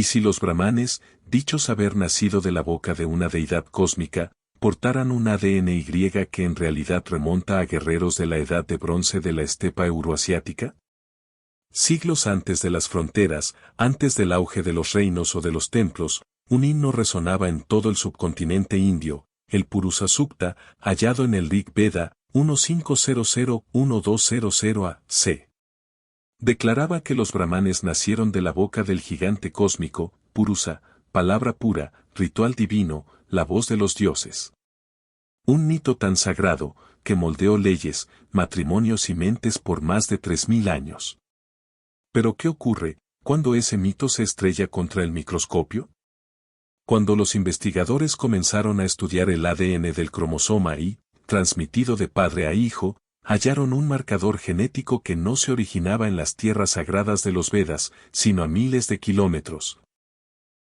Y si los brahmanes, dichos haber nacido de la boca de una deidad cósmica, portaran un ADN que en realidad remonta a guerreros de la edad de bronce de la estepa euroasiática? Siglos antes de las fronteras, antes del auge de los reinos o de los templos, un himno resonaba en todo el subcontinente indio, el Purusa Sukta, hallado en el Rig Veda 1500-1200 AC. Declaraba que los brahmanes nacieron de la boca del gigante cósmico, Purusa, palabra pura, ritual divino, la voz de los dioses. Un mito tan sagrado, que moldeó leyes, matrimonios y mentes por más de 3000 años. Pero ¿qué ocurre cuando ese mito se estrella contra el microscopio? Cuando los investigadores comenzaron a estudiar el ADN del cromosoma Y, transmitido de padre a hijo, hallaron un marcador genético que no se originaba en las tierras sagradas de los Vedas, sino a miles de kilómetros.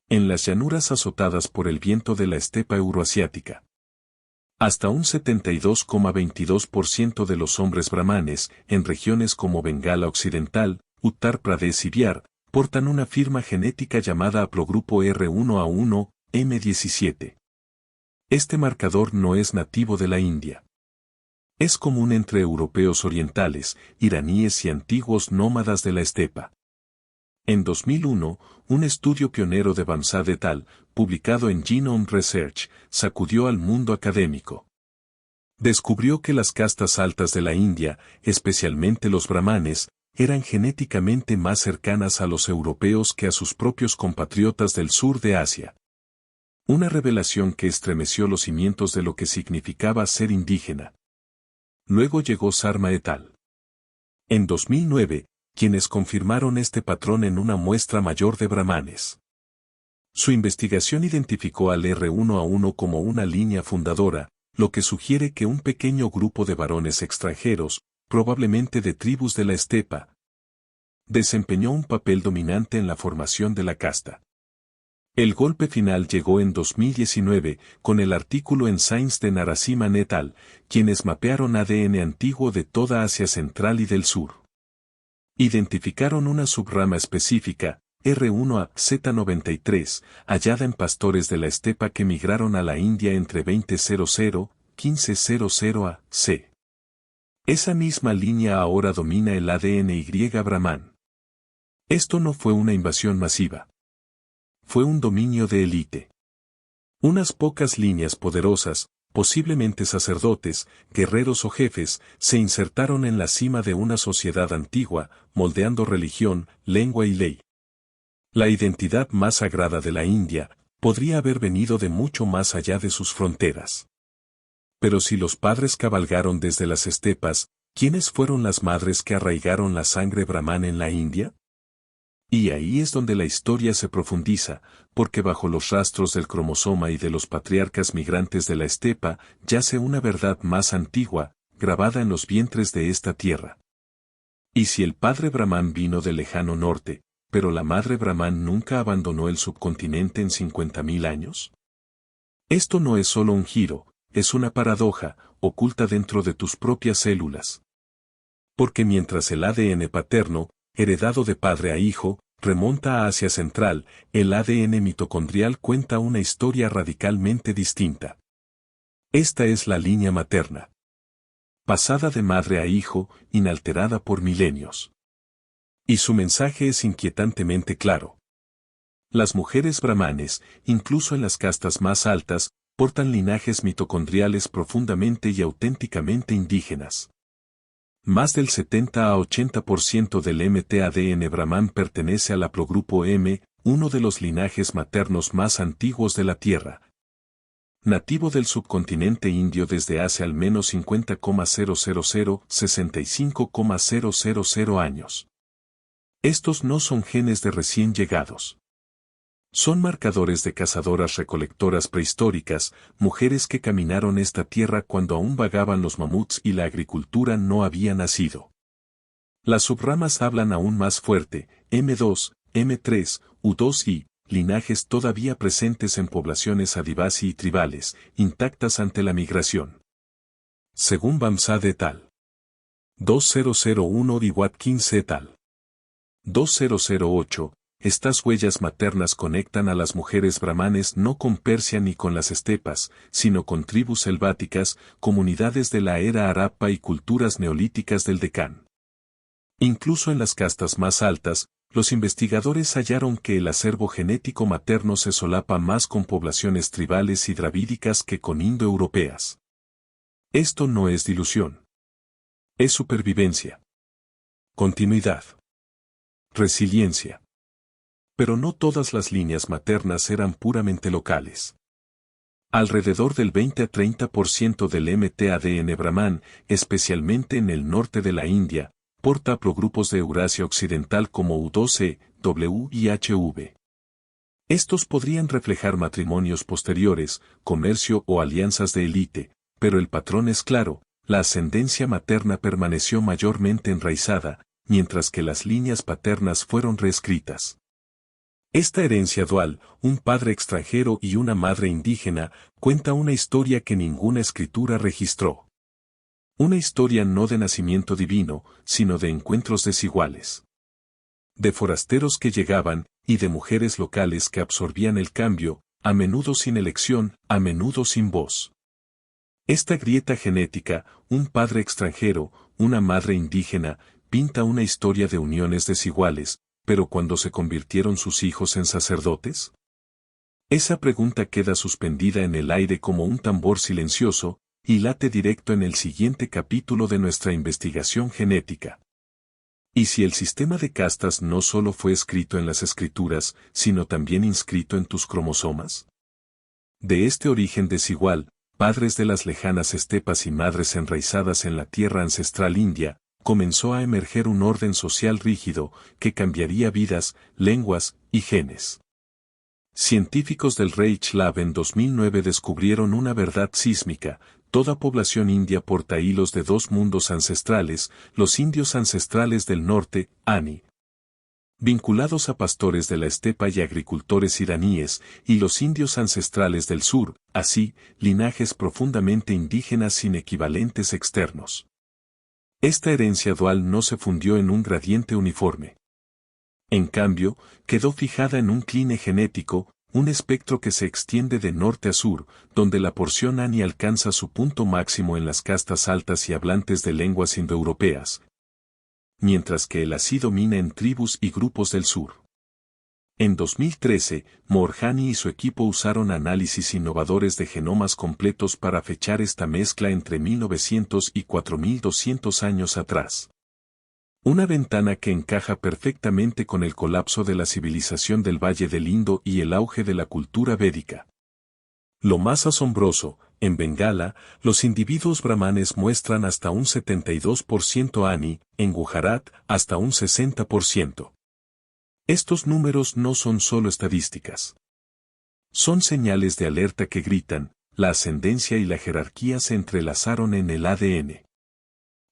En las llanuras azotadas por el viento de la estepa euroasiática. Hasta un 72,22% de los hombres brahmanes, en regiones como Bengala Occidental, Uttar Pradesh y Bihar, portan una firma genética llamada haplogrupo R1A1, M17. Este marcador no es nativo de la India. Es común entre europeos orientales, iraníes y antiguos nómadas de la estepa. En 2001, un estudio pionero de Bamsad et al., publicado en Genome Research, sacudió al mundo académico. Descubrió que las castas altas de la India, especialmente los brahmanes, eran genéticamente más cercanas a los europeos que a sus propios compatriotas del sur de Asia. Una revelación que estremeció los cimientos de lo que significaba ser indígena. Luego llegó Sarma et al. En 2009, quienes confirmaron este patrón en una muestra mayor de brahmanes. Su investigación identificó al R1A1 como una línea fundadora, lo que sugiere que un pequeño grupo de varones extranjeros, probablemente de tribus de la estepa, desempeñó un papel dominante en la formación de la casta. El golpe final llegó en 2019, con el artículo en Science de Narasimhan et al., quienes mapearon ADN antiguo de toda Asia Central y del Sur. Identificaron una subrama específica, R1A-Z93, hallada en pastores de la estepa que migraron a la India entre 2000-1500 AC. Esa misma línea ahora domina el ADN Y brahman. Esto no fue una invasión masiva. Fue un dominio de élite. Unas pocas líneas poderosas, posiblemente sacerdotes, guerreros o jefes, se insertaron en la cima de una sociedad antigua, moldeando religión, lengua y ley. La identidad más sagrada de la India podría haber venido de mucho más allá de sus fronteras. Pero si los padres cabalgaron desde las estepas, ¿quiénes fueron las madres que arraigaron la sangre brahman en la India? Y ahí es donde la historia se profundiza, porque bajo los rastros del cromosoma y de los patriarcas migrantes de la estepa yace una verdad más antigua, grabada en los vientres de esta tierra. ¿Y si el padre brahman vino del lejano norte, pero la madre brahman nunca abandonó el subcontinente en 50.000 años? Esto no es solo un giro, es una paradoja, oculta dentro de tus propias células. Porque mientras el ADN paterno, heredado de padre a hijo, remonta a Asia Central, el ADN mitocondrial cuenta una historia radicalmente distinta. Esta es la línea materna. Pasada de madre a hijo, inalterada por milenios. Y su mensaje es inquietantemente claro. Las mujeres brahmanes, incluso en las castas más altas, portan linajes mitocondriales profundamente y auténticamente indígenas. Más del 70 a 80% del mtADN brahman pertenece al haplogrupo M, uno de los linajes maternos más antiguos de la Tierra. Nativo del subcontinente indio desde hace al menos 65,000 años. Estos no son genes de recién llegados. Son marcadores de cazadoras-recolectoras prehistóricas, mujeres que caminaron esta tierra cuando aún vagaban los mamuts y la agricultura no había nacido. Las subramas hablan aún más fuerte, M2, M3, U2 y linajes todavía presentes en poblaciones adivasi y tribales, intactas ante la migración. Según Bamsad et al. 2001 y Watkins et al. 2008, estas huellas maternas conectan a las mujeres brahmanes no con Persia ni con las estepas, sino con tribus selváticas, comunidades de la era Harappa y culturas neolíticas del Deccan. Incluso en las castas más altas, los investigadores hallaron que el acervo genético materno se solapa más con poblaciones tribales y dravídicas que con indoeuropeas. Esto no es dilución. Es supervivencia. Continuidad. Resiliencia. Pero no todas las líneas maternas eran puramente locales. Alrededor del 20 a 30% del mtADN brahman, especialmente en el norte de la India, porta haplogrupos de Eurasia Occidental como U12, W y HV. Estos podrían reflejar matrimonios posteriores, comercio o alianzas de élite, pero el patrón es claro, la ascendencia materna permaneció mayormente enraizada, mientras que las líneas paternas fueron reescritas. Esta herencia dual, un padre extranjero y una madre indígena, cuenta una historia que ninguna escritura registró. Una historia no de nacimiento divino, sino de encuentros desiguales. De forasteros que llegaban, y de mujeres locales que absorbían el cambio, a menudo sin elección, a menudo sin voz. Esta grieta genética, un padre extranjero, una madre indígena, pinta una historia de uniones desiguales, pero ¿cuándo se convirtieron sus hijos en sacerdotes? Esa pregunta queda suspendida en el aire como un tambor silencioso, y late directo en el siguiente capítulo de nuestra investigación genética. ¿Y si el sistema de castas no solo fue escrito en las escrituras, sino también inscrito en tus cromosomas? De este origen desigual, padres de las lejanas estepas y madres enraizadas en la tierra ancestral india, comenzó a emerger un orden social rígido que cambiaría vidas, lenguas y genes. Científicos del Reich Lab en 2009 descubrieron una verdad sísmica: toda población india porta hilos de dos mundos ancestrales, los indios ancestrales del norte, Ani, vinculados a pastores de la estepa y agricultores iraníes, y los indios ancestrales del sur, así, linajes profundamente indígenas sin equivalentes externos. Esta herencia dual no se fundió en un gradiente uniforme. En cambio, quedó fijada en un cline genético, un espectro que se extiende de norte a sur, donde la porción Ani alcanza su punto máximo en las castas altas y hablantes de lenguas indoeuropeas, mientras que el Asi domina en tribus y grupos del sur. En 2013, Moorjani y su equipo usaron análisis innovadores de genomas completos para fechar esta mezcla entre 1900 y 4200 años atrás. Una ventana que encaja perfectamente con el colapso de la civilización del Valle del Indo y el auge de la cultura védica. Lo más asombroso, en Bengala, los individuos brahmanes muestran hasta un 72% Ani, en Gujarat, hasta un 60%. Estos números no son solo estadísticas. Son señales de alerta que gritan: la ascendencia y la jerarquía se entrelazaron en el ADN.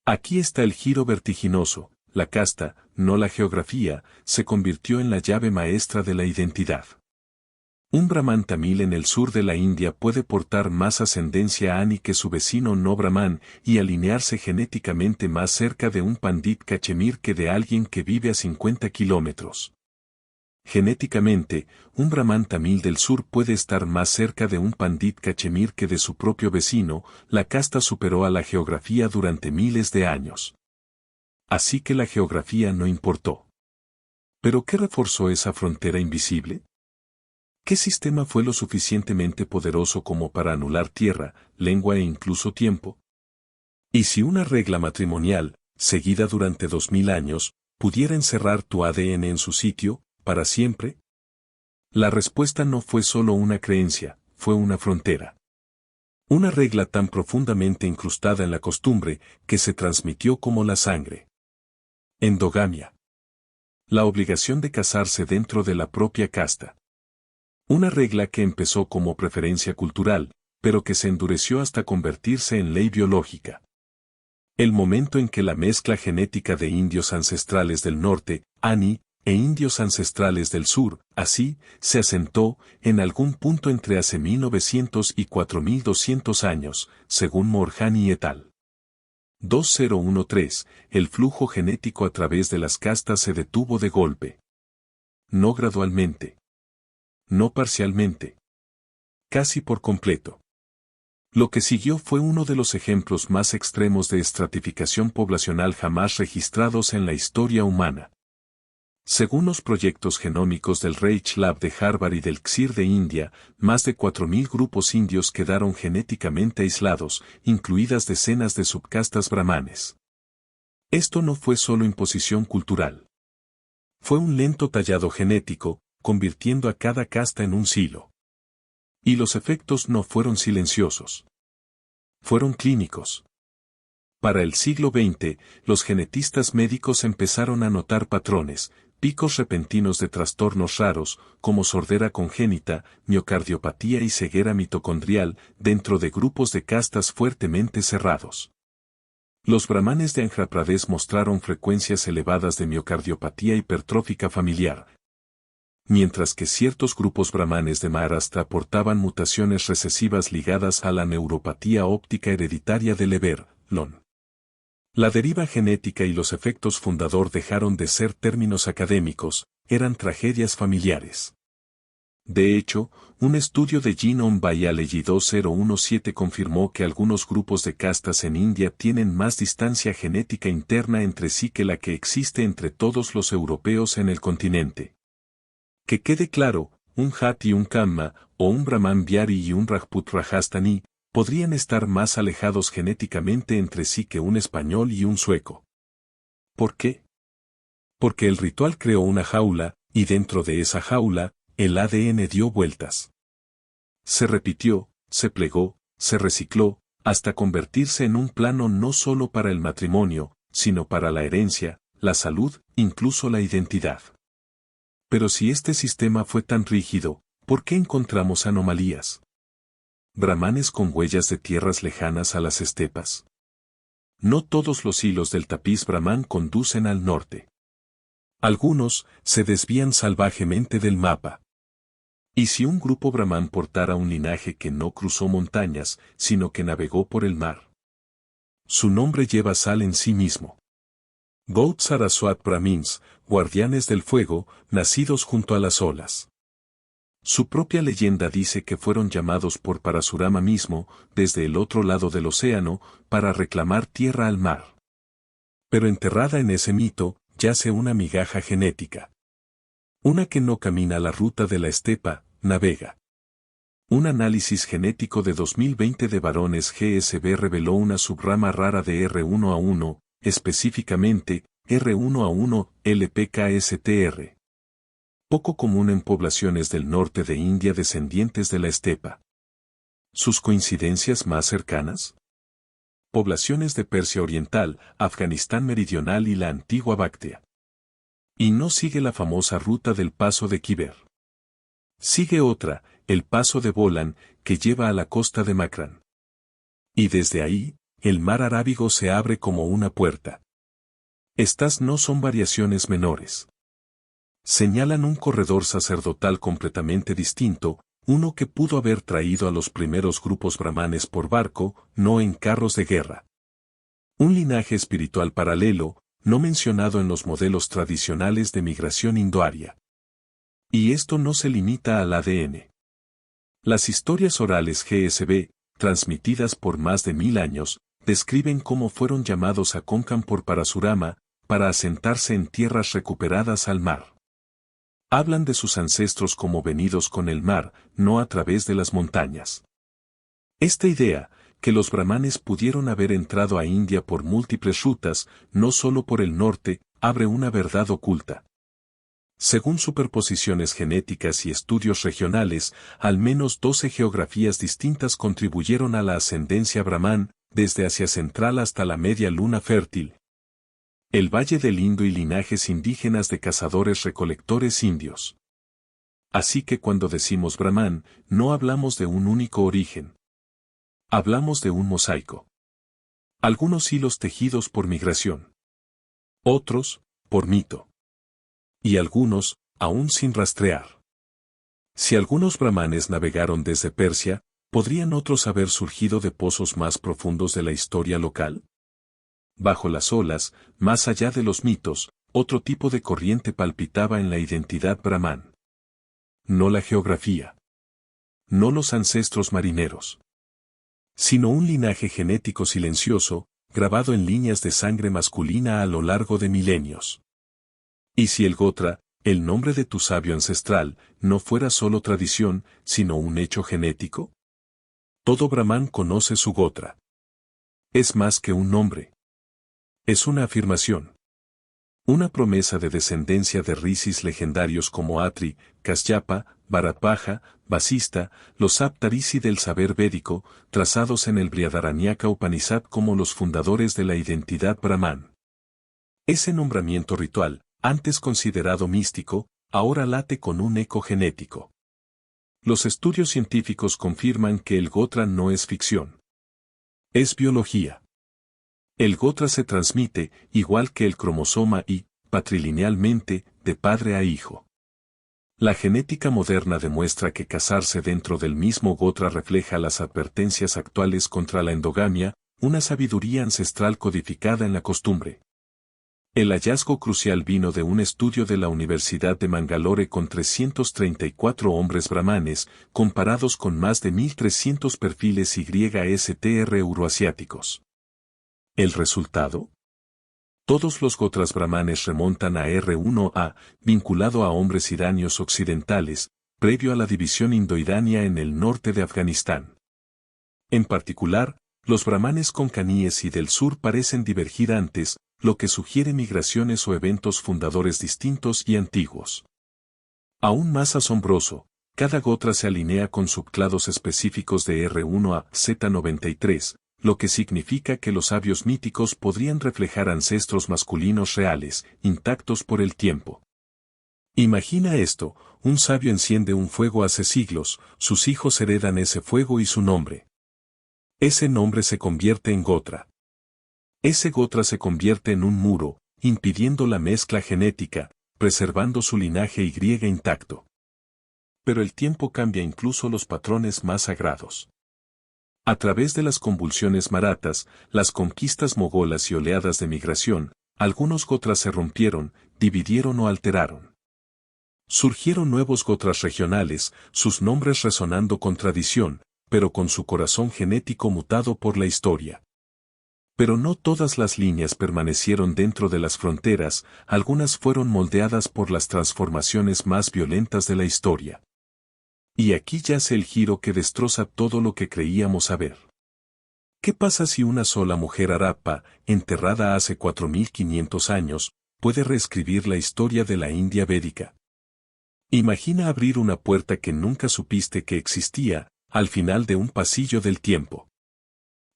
Aquí está el giro vertiginoso: la casta, no la geografía, se convirtió en la llave maestra de la identidad. Un brahman tamil en el sur de la India puede portar más ascendencia Ani que su vecino no brahman y alinearse genéticamente más cerca de un pandit cachemir que de alguien que vive a 50 kilómetros. Genéticamente, un brahman tamil del sur puede estar más cerca de un pandit cachemir que de su propio vecino. La casta superó a la geografía durante miles de años. Así que la geografía no importó. ¿Pero qué reforzó esa frontera invisible? ¿Qué sistema fue lo suficientemente poderoso como para anular tierra, lengua e incluso tiempo? ¿Y si una regla matrimonial, seguida durante 2000 años, pudiera encerrar tu ADN en su sitio, para siempre? La respuesta no fue solo una creencia, fue una frontera. Una regla tan profundamente incrustada en la costumbre, que se transmitió como la sangre. Endogamia. La obligación de casarse dentro de la propia casta. Una regla que empezó como preferencia cultural, pero que se endureció hasta convertirse en ley biológica. El momento en que la mezcla genética de indios ancestrales del norte, Ani, e indios ancestrales del sur, Asi, se asentó, en algún punto entre hace 1900 y 4200 años, según Moorjani et al. 2013, el flujo genético a través de las castas se detuvo de golpe. no gradualmente. No parcialmente. Casi por completo. Lo que siguió fue uno de los ejemplos más extremos de estratificación poblacional jamás registrados en la historia humana. Según los proyectos genómicos del Reich Lab de Harvard y del CSIR de India, más de 4.000 grupos indios quedaron genéticamente aislados, incluidas decenas de subcastas brahmanes. Esto no fue solo imposición cultural. Fue un lento tallado genético, convirtiendo a cada casta en un silo. Y los efectos no fueron silenciosos. Fueron clínicos. Para el siglo XX, los genetistas médicos empezaron a notar patrones, picos repentinos de trastornos raros, como sordera congénita, miocardiopatía y ceguera mitocondrial, dentro de grupos de castas fuertemente cerrados. Los brahmanes de Andhra Pradesh mostraron frecuencias elevadas de miocardiopatía hipertrófica familiar, mientras que ciertos grupos brahmanes de Maharashtra portaban mutaciones recesivas ligadas a la neuropatía óptica hereditaria de Leber-Lon. La deriva genética y los efectos fundador dejaron de ser términos académicos, eran tragedias familiares. De hecho, un estudio de Genome Biology 2017 confirmó que algunos grupos de castas en India tienen más distancia genética interna entre sí que la que existe entre todos los europeos en el continente. Que quede claro, un Jat y un Kamma, o un Brahman Biari y un Rajput Rajasthani, podrían estar más alejados genéticamente entre sí que un español y un sueco. ¿Por qué? Porque el ritual creó una jaula, y dentro de esa jaula, el ADN dio vueltas. Se repitió, se plegó, se recicló, hasta convertirse en un plano no solo para el matrimonio, sino para la herencia, la salud, incluso la identidad. Pero si este sistema fue tan rígido, ¿por qué encontramos anomalías? Brahmanes con huellas de tierras lejanas a las estepas. No todos los hilos del tapiz brahman conducen al norte. Algunos se desvían salvajemente del mapa. ¿Y si un grupo brahman portara un linaje que no cruzó montañas, sino que navegó por el mar? Su nombre lleva sal en sí mismo. Gaut Saraswat Brahmins, guardianes del fuego, nacidos junto a las olas. Su propia leyenda dice que fueron llamados por Parasurama mismo, desde el otro lado del océano, para reclamar tierra al mar. Pero enterrada en ese mito, yace una migaja genética. Una que no camina la ruta de la estepa, navega. Un análisis genético de 2020 de varones GSB reveló una subrama rara de R1A1, específicamente, R1A1 LPKSTR. Poco común en poblaciones del norte de India descendientes de la estepa. ¿Sus coincidencias más cercanas? Poblaciones de Persia Oriental, Afganistán Meridional y la antigua Bactria. Y no sigue la famosa ruta del Paso de Khyber. Sigue otra, el Paso de Bolan, que lleva a la costa de Makran. Y desde ahí, el mar Arábigo se abre como una puerta. Estas no son variaciones menores. Señalan un corredor sacerdotal completamente distinto, uno que pudo haber traído a los primeros grupos brahmanes por barco, no en carros de guerra. Un linaje espiritual paralelo, no mencionado en los modelos tradicionales de migración indoaria. Y esto no se limita al ADN. Las historias orales GSB, transmitidas por más de 1000 años, describen cómo fueron llamados a Konkan por Parasurama, para asentarse en tierras recuperadas al mar. Hablan de sus ancestros como venidos con el mar, no a través de las montañas. Esta idea, que los brahmanes pudieron haber entrado a India por múltiples rutas, no solo por el norte, abre una verdad oculta. Según superposiciones genéticas y estudios regionales, al menos 12 geografías distintas contribuyeron a la ascendencia brahman, desde Asia Central hasta la media luna fértil, el Valle del Indo y linajes indígenas de cazadores-recolectores indios. Así que cuando decimos brahman, no hablamos de un único origen. Hablamos de un mosaico. Algunos hilos tejidos por migración. Otros, por mito. Y algunos, aún sin rastrear. Si algunos brahmanes navegaron desde Persia, ¿podrían otros haber surgido de pozos más profundos de la historia local? Bajo las olas, más allá de los mitos, Otro tipo de corriente palpitaba en la identidad brahman. No la geografía. No los ancestros marineros. Sino un linaje genético silencioso, grabado en líneas de sangre masculina a lo largo de milenios. ¿Y si el Gotra, el nombre de tu sabio ancestral, no fuera solo tradición, sino un hecho genético? Todo brahman conoce su Gotra. Es más que un nombre. Es una afirmación. Una promesa de descendencia de rishis legendarios como Atri, Kasyapa, Bharadvaja, Vasista, los Saptarisi del saber védico, trazados en el Brihadaranyaka Upanishad como los fundadores de la identidad brahman. Ese nombramiento ritual, antes considerado místico, ahora late con un eco genético. Los estudios científicos confirman que el Gotra no es ficción. Es biología. El Gotra se transmite, igual que el cromosoma Y, patrilinealmente, de padre a hijo. La genética moderna demuestra que casarse dentro del mismo Gotra refleja las advertencias actuales contra la endogamia, una sabiduría ancestral codificada en la costumbre. El hallazgo crucial vino de un estudio de la Universidad de Mangalore con 334 hombres brahmanes, comparados con más de 1.300 perfiles YSTR euroasiáticos. ¿El resultado? Todos los Gotras brahmanes remontan a R1A, vinculado a hombres iranios occidentales, previo a la división indoirania en el norte de Afganistán. En particular, los brahmanes concaníes y del sur parecen divergir antes, lo que sugiere migraciones o eventos fundadores distintos y antiguos. Aún más asombroso, cada Gotra se alinea con subclados específicos de R1A Z93, lo que significa que los sabios míticos podrían reflejar ancestros masculinos reales, intactos por el tiempo. Imagina esto, un sabio enciende un fuego hace siglos, sus hijos heredan ese fuego y su nombre. Ese nombre se convierte en Gotra. Ese Gotra se convierte en un muro, impidiendo la mezcla genética, preservando su linaje Y intacto. Pero el tiempo cambia incluso los patrones más sagrados. A través de las convulsiones marathas, las conquistas mogolas y oleadas de migración, algunos Gotras se rompieron, dividieron o alteraron. Surgieron nuevos Gotras regionales, sus nombres resonando con tradición, pero con su corazón genético mutado por la historia. Pero no todas las líneas permanecieron dentro de las fronteras, algunas fueron moldeadas por las transformaciones más violentas de la historia. Y aquí yace el giro que destroza todo lo que creíamos saber. ¿Qué pasa si una sola mujer Harappa, enterrada hace 4500 años, puede reescribir la historia de la India védica? Imagina abrir una puerta que nunca supiste que existía, al final de un pasillo del tiempo.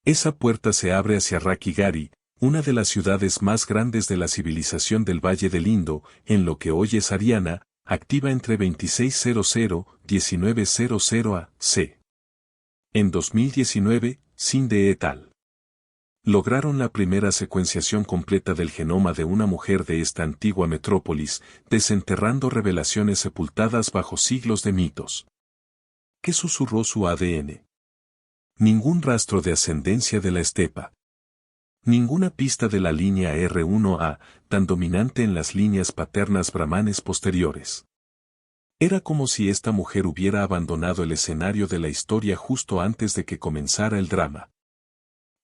Esa puerta se abre hacia Rakhigarhi, una de las ciudades más grandes de la civilización del Valle del Indo, en lo que hoy es Haryana, activa entre 2600-1900 AC. En 2019, Sinde et al. Lograron la primera secuenciación completa del genoma de una mujer de esta antigua metrópolis, desenterrando revelaciones sepultadas bajo siglos de mitos. ¿Qué susurró su ADN? Ningún rastro de ascendencia de la estepa. Ninguna pista de la línea R1A, tan dominante en las líneas paternas brahmanes posteriores. Era como si esta mujer hubiera abandonado el escenario de la historia justo antes de que comenzara el drama.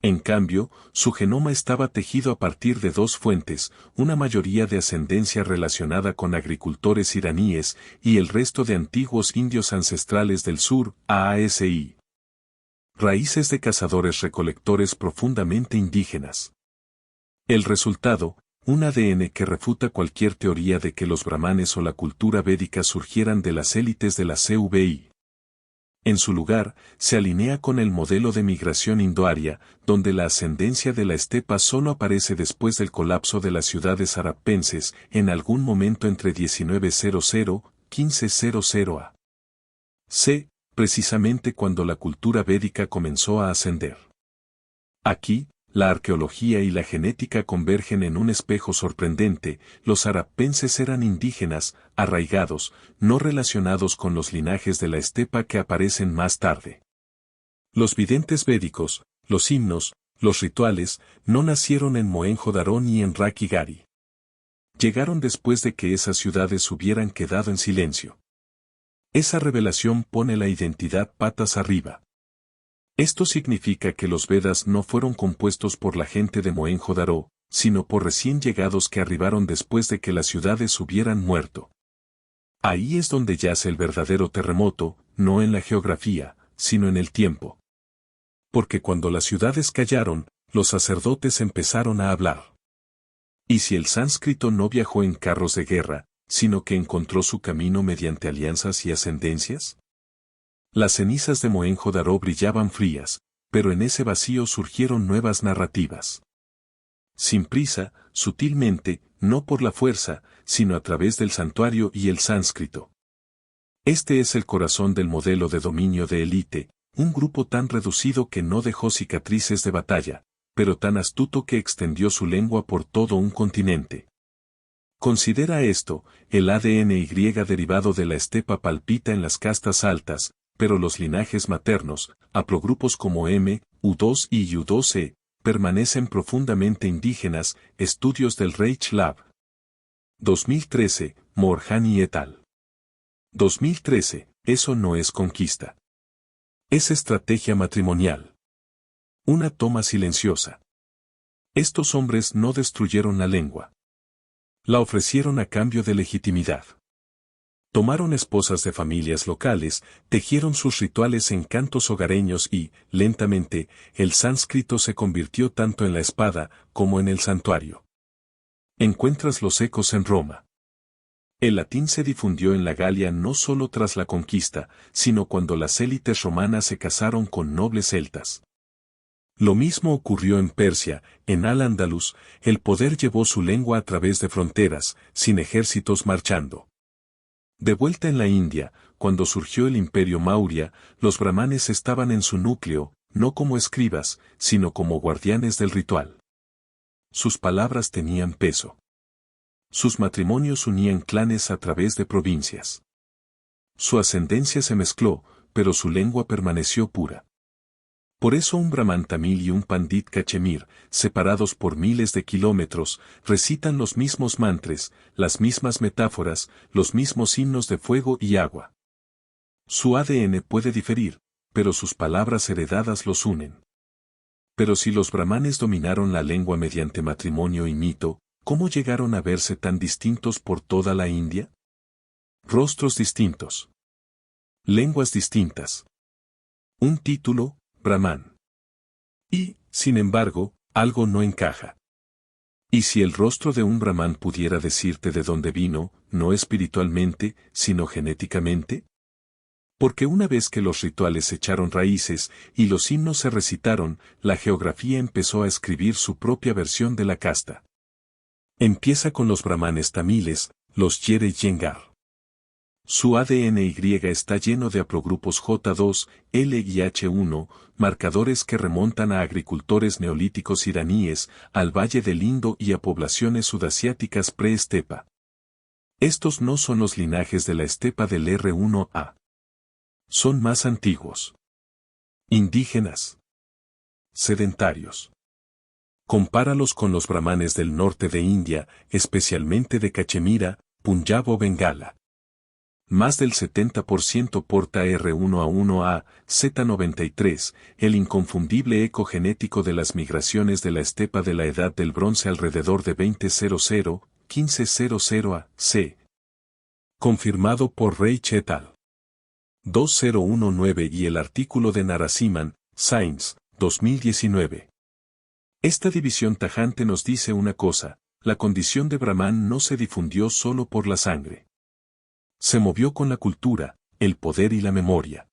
En cambio, su genoma estaba tejido a partir de dos fuentes, una mayoría de ascendencia relacionada con agricultores iraníes y el resto de antiguos indios ancestrales del sur, AASI. Raíces de cazadores-recolectores profundamente indígenas. El resultado, un ADN que refuta cualquier teoría de que los brahmanes o la cultura védica surgieran de las élites de la CVI. En su lugar, se alinea con el modelo de migración indoaria, donde la ascendencia de la estepa solo aparece después del colapso de las ciudades harappenses, en algún momento entre 1900-1500 A.C., precisamente cuando la cultura védica comenzó a ascender. Aquí, la arqueología y la genética convergen en un espejo sorprendente, los harappenses eran indígenas, arraigados, no relacionados con los linajes de la estepa que aparecen más tarde. Los videntes védicos, los himnos, los rituales, no nacieron en Mohenjo-Daro ni en Rakhigarhi. llegaron después de que esas ciudades hubieran quedado en silencio. Esa revelación pone la identidad patas arriba. Esto significa que los Vedas no fueron compuestos por la gente de Mohenjo-Daro, sino por recién llegados que arribaron después de que las ciudades hubieran muerto. Ahí es donde yace el verdadero terremoto, no en la geografía, sino en el tiempo. Porque cuando las ciudades callaron, los sacerdotes empezaron a hablar. ¿Y si el sánscrito no viajó en carros de guerra, sino que encontró su camino mediante alianzas y ascendencias? Las cenizas de Mohenjo-Daro brillaban frías, pero en ese vacío surgieron nuevas narrativas. Sin prisa, sutilmente, no por la fuerza, sino a través del santuario y el sánscrito. Este es el corazón del modelo de dominio de élite, un grupo tan reducido que no dejó cicatrices de batalla, pero tan astuto que extendió su lengua por todo un continente. Considera esto, el ADN Y derivado de la estepa palpita en las castas altas, pero los linajes maternos, haplogrupos como M, U2 y U2E, permanecen profundamente indígenas. Estudios del Reich Lab. 2013, Moorjani et al. 2013, eso no es conquista. Es estrategia matrimonial. Una toma silenciosa. Estos hombres no destruyeron la lengua. La ofrecieron a cambio de legitimidad. Tomaron esposas de familias locales, tejieron sus rituales en cantos hogareños y, lentamente, el sánscrito se convirtió tanto en la espada como en el santuario. Encuentras los ecos en Roma. El latín se difundió en la Galia no solo tras la conquista, sino cuando las élites romanas se casaron con nobles celtas. Lo mismo ocurrió en Persia. En Al-Ándalus, el poder llevó su lengua a través de fronteras, sin ejércitos marchando. De vuelta en la India, cuando surgió el imperio Maurya, los brahmanes estaban en su núcleo, no como escribas, sino como guardianes del ritual. Sus palabras tenían peso. Sus matrimonios unían clanes a través de provincias. Su ascendencia se mezcló, pero su lengua permaneció pura. Por eso un brahman tamil y un pandit cachemir, separados por miles de kilómetros, recitan los mismos mantras, las mismas metáforas, los mismos himnos de fuego y agua. Su ADN puede diferir, pero sus palabras heredadas los unen. Pero si los brahmanes dominaron la lengua mediante matrimonio y mito, ¿cómo llegaron a verse tan distintos por toda la India? Rostros distintos. Lenguas distintas. Un título, Brahman. Y, sin embargo, algo no encaja. ¿Y si el rostro de un Brahman pudiera decirte de dónde vino, no espiritualmente, sino genéticamente? Porque una vez que los rituales echaron raíces y los himnos se recitaron, la geografía empezó a escribir su propia versión de la casta. Empieza con los brahmanes tamiles, los Yere Yengar. Su ADN Y está lleno de haplogrupos J2, L y H1, marcadores que remontan a agricultores neolíticos iraníes, al Valle del Indo y a poblaciones sudasiáticas pre-estepa. Estos no son los linajes de la estepa del R1A. Son más antiguos. Indígenas. Sedentarios. Compáralos con los brahmanes del norte de India, especialmente de Cachemira, Punjab o Bengala. Más del 70% porta R1A1A, Z93, el inconfundible eco genético de las migraciones de la estepa de la Edad del Bronce alrededor de 2000, 1500 AC. Confirmado por Reich et al. 2019 y el artículo de Narasimhan, Science, 2019. Esta división tajante nos dice una cosa: la condición de Brahman no se difundió solo por la sangre. Se movió con la cultura, el poder y la memoria.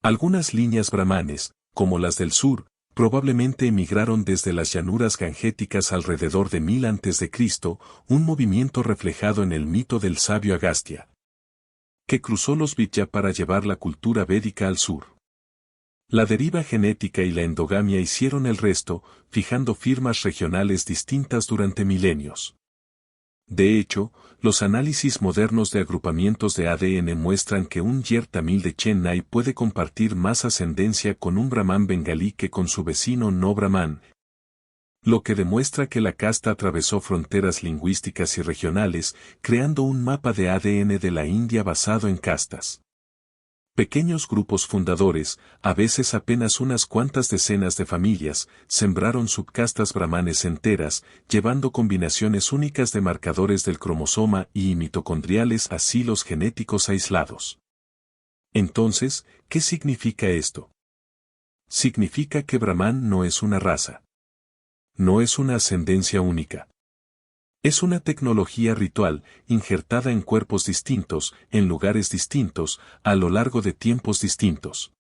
Algunas líneas brahmanes, como las del sur, probablemente emigraron desde las llanuras gangéticas alrededor de 1000 a.C., un movimiento reflejado en el mito del sabio Agastya, que cruzó los Vijja para llevar la cultura védica al sur. La deriva genética y la endogamia hicieron el resto, fijando firmas regionales distintas durante milenios. De hecho, los análisis modernos de agrupamientos de ADN muestran que un Yer tamil de Chennai puede compartir más ascendencia con un brahman bengalí que con su vecino no brahman. Lo que demuestra que la casta atravesó fronteras lingüísticas y regionales, creando un mapa de ADN de la India basado en castas. Pequeños grupos fundadores, a veces apenas unas cuantas decenas de familias, sembraron subcastas brahmanes enteras, llevando combinaciones únicas de marcadores del cromosoma y mitocondriales a silos genéticos aislados. Entonces, ¿qué significa esto? Significa que Brahman no es una raza. No es una ascendencia única. Es una tecnología ritual, injertada en cuerpos distintos, en lugares distintos, a lo largo de tiempos distintos.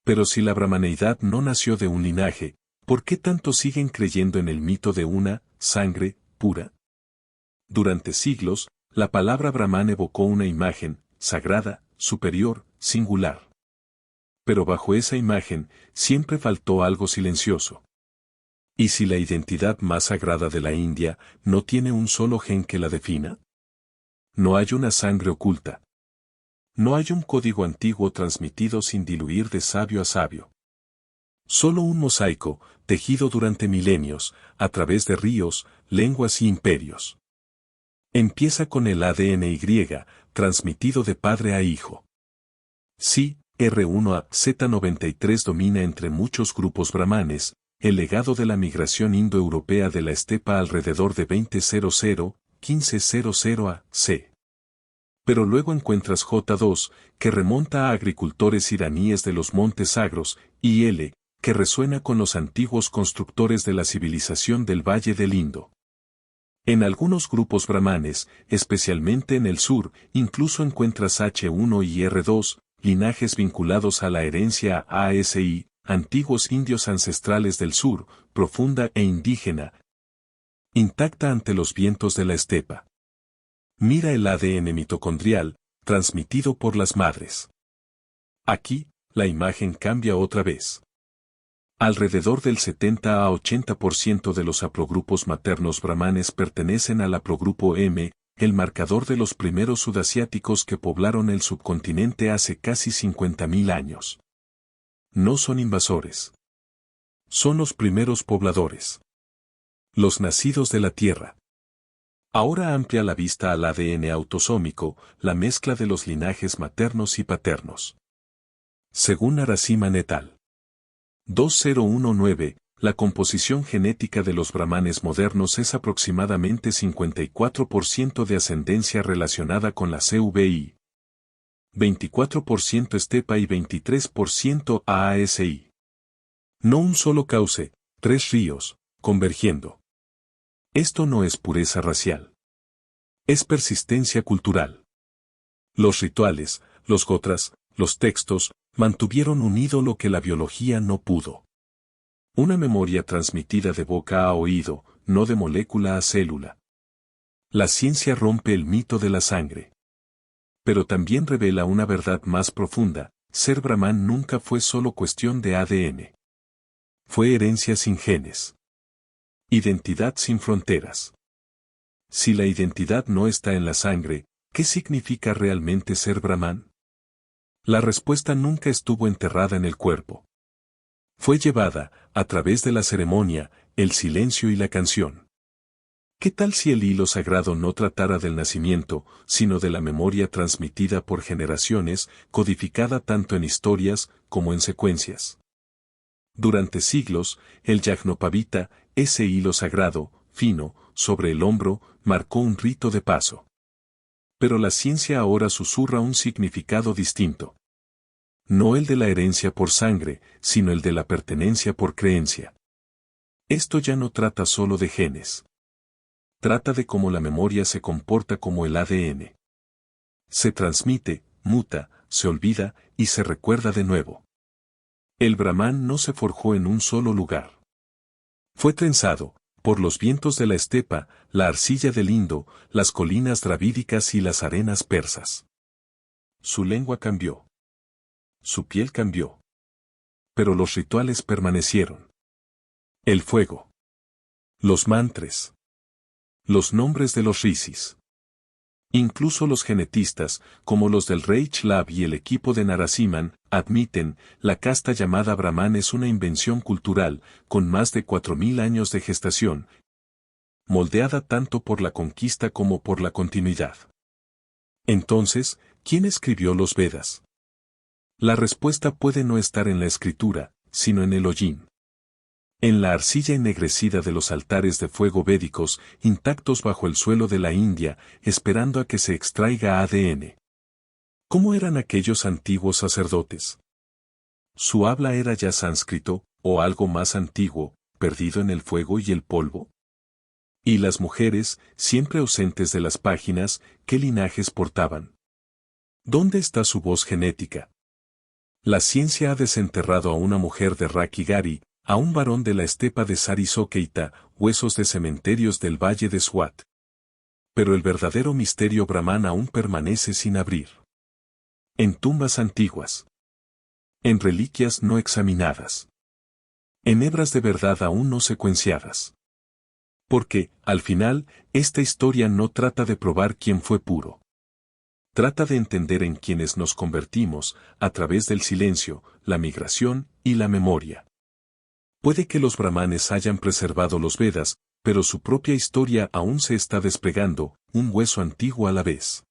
Pero si la brahmaneidad no nació de un linaje, ¿por qué tantos siguen creyendo en el mito de una sangre pura? Durante siglos, la palabra Brahman evocó una imagen, sagrada, superior, singular. Pero bajo esa imagen, siempre faltó algo silencioso. ¿Y si la identidad más sagrada de la India no tiene un solo gen que la defina? No hay una sangre oculta. No hay un código antiguo transmitido sin diluir de sabio a sabio. Solo un mosaico, tejido durante milenios, a través de ríos, lenguas y imperios. Empieza con el ADN Y, transmitido de padre a hijo. Sí, R1A Z93 domina entre muchos grupos brahmanes, el legado de la migración indoeuropea de la estepa alrededor de 2000-1500 AC. Pero luego encuentras J2, que remonta a agricultores iraníes de los montes Sagros, y L, que resuena con los antiguos constructores de la civilización del Valle del Indo. En algunos grupos brahmanes, especialmente en el sur, incluso encuentras H1 y R2, linajes vinculados a la herencia ASI, antiguos indios ancestrales del sur, profunda e indígena, intacta ante los vientos de la estepa. Mira el ADN mitocondrial, transmitido por las madres. Aquí, la imagen cambia otra vez. Alrededor del 70 a 80% de los haplogrupos maternos brahmanes pertenecen al haplogrupo M, el marcador de los primeros sudasiáticos que poblaron el subcontinente hace casi 50.000 años. No son invasores. Son los primeros pobladores. Los nacidos de la tierra. Ahora amplia la vista al ADN autosómico, la mezcla de los linajes maternos y paternos. Según Narasimhan et al. 2019, la composición genética de los brahmanes modernos es aproximadamente 54% de ascendencia relacionada con la CVI, 24% estepa y 23% AASI. No un solo cauce, tres ríos, convergiendo. Esto no es pureza racial. Es persistencia cultural. Los rituales, los gotras, los textos, mantuvieron unido lo que la biología no pudo. Una memoria transmitida de boca a oído, no de molécula a célula. La ciencia rompe el mito de la sangre. Pero también revela una verdad más profunda: ser brahman nunca fue solo cuestión de ADN. Fue herencia sin genes. Identidad sin fronteras. Si la identidad no está en la sangre, ¿qué significa realmente ser brahman? La respuesta nunca estuvo enterrada en el cuerpo. Fue llevada, a través de la ceremonia, el silencio y la canción. ¿Qué tal si el hilo sagrado no tratara del nacimiento, sino de la memoria transmitida por generaciones, codificada tanto en historias como en secuencias? Durante siglos, el Yajnopavita, ese hilo sagrado, fino, sobre el hombro, marcó un rito de paso. Pero la ciencia ahora susurra un significado distinto. No el de la herencia por sangre, sino el de la pertenencia por creencia. Esto ya no trata solo de genes. Trata de cómo la memoria se comporta como el ADN. Se transmite, muta, se olvida y se recuerda de nuevo. El Brahman no se forjó en un solo lugar. Fue trenzado, por los vientos de la estepa, la arcilla del Indo, las colinas dravídicas y las arenas persas. Su lengua cambió. Su piel cambió. Pero los rituales permanecieron. El fuego. Los mantras. Los nombres de los rishis. Incluso los genetistas, como los del Reich Lab y el equipo de Narasimhan, admiten, la casta llamada Brahman es una invención cultural, con más de 4000 años de gestación, moldeada tanto por la conquista como por la continuidad. Entonces, ¿quién escribió los Vedas? La respuesta puede no estar en la escritura, sino en el hollín. En la arcilla ennegrecida de los altares de fuego védicos, intactos bajo el suelo de la India, esperando a que se extraiga ADN. ¿Cómo eran aquellos antiguos sacerdotes? ¿Su habla era ya sánscrito, o algo más antiguo, perdido en el fuego y el polvo? Y las mujeres, siempre ausentes de las páginas, ¿qué linajes portaban? ¿Dónde está su voz genética? La ciencia ha desenterrado a una mujer de Rakigari, a un varón de la estepa de Sarisokeita, huesos de cementerios del valle de Swat. Pero el verdadero misterio Brahman aún permanece sin abrir. En tumbas antiguas. En reliquias no examinadas. En hebras de verdad aún no secuenciadas. Porque, al final, esta historia no trata de probar quién fue puro. Trata de entender en quiénes nos convertimos, a través del silencio, la migración y la memoria. Puede que los brahmanes hayan preservado los Vedas, pero su propia historia aún se está desplegando, un hueso antiguo a la vez.